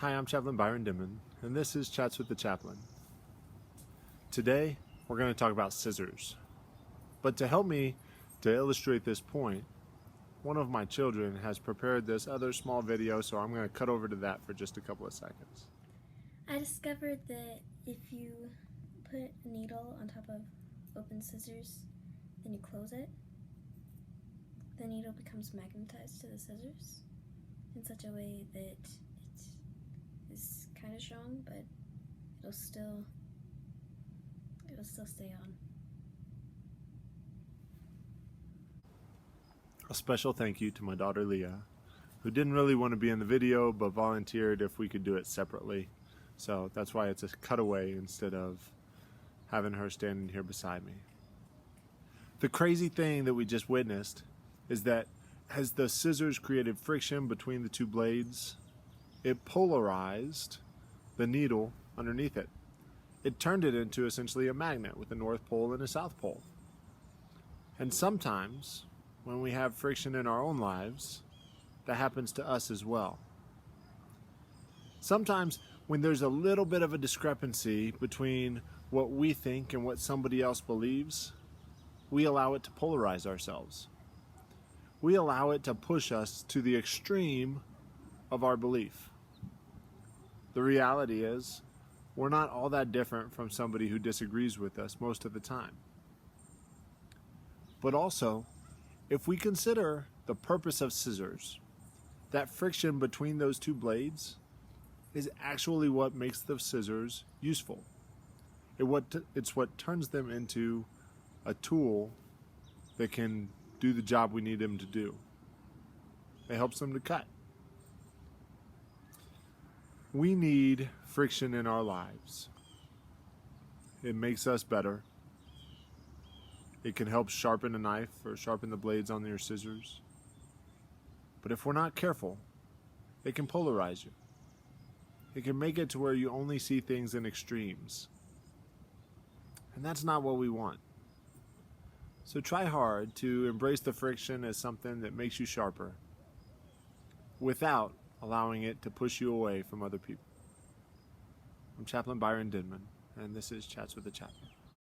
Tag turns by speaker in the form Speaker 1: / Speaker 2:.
Speaker 1: Hi, I'm Chaplain Byron Dimon, and this is Chats with the Chaplain. Today, we're going to talk about scissors. But to help me to illustrate this point, one of my children has prepared this other small video, so I'm going to cut over to that for just a couple of seconds.
Speaker 2: I discovered that if you put a needle on top of open scissors, then you close it, the needle becomes magnetized to the scissors in such a way that it is kind of strong, but it'll still stay on.
Speaker 1: A special thank you to my daughter Leah, who didn't really want to be in the video but volunteered if we could do it separately. So that's why it's a cutaway instead of having her standing here beside me. The crazy thing that we just witnessed is that as the scissors created friction between the two blades, it polarized the needle underneath it. It turned it into essentially a magnet with a north pole and a south pole. And sometimes, when we have friction in our own lives, that happens to us as well. Sometimes when there's a little bit of a discrepancy between what we think and what somebody else believes, we allow it to polarize ourselves. We allow it to push us to the extreme of our belief. The reality is, we're not all that different from somebody who disagrees with us most of the time. But also, if we consider the purpose of scissors, that friction between those two blades is actually what makes the scissors useful. It's what turns them into a tool that can do the job we need them to do. It helps them to cut. We need friction in our lives. It makes us better. It can help sharpen a knife or sharpen the blades on your scissors. But if we're not careful, it can polarize you. It can make it to where you only see things in extremes. And that's not what we want. So try hard to embrace the friction as something that makes you sharper, without allowing it to push you away from other people. I'm Chaplain Byron Dimon, and this is Chats with the Chaplain.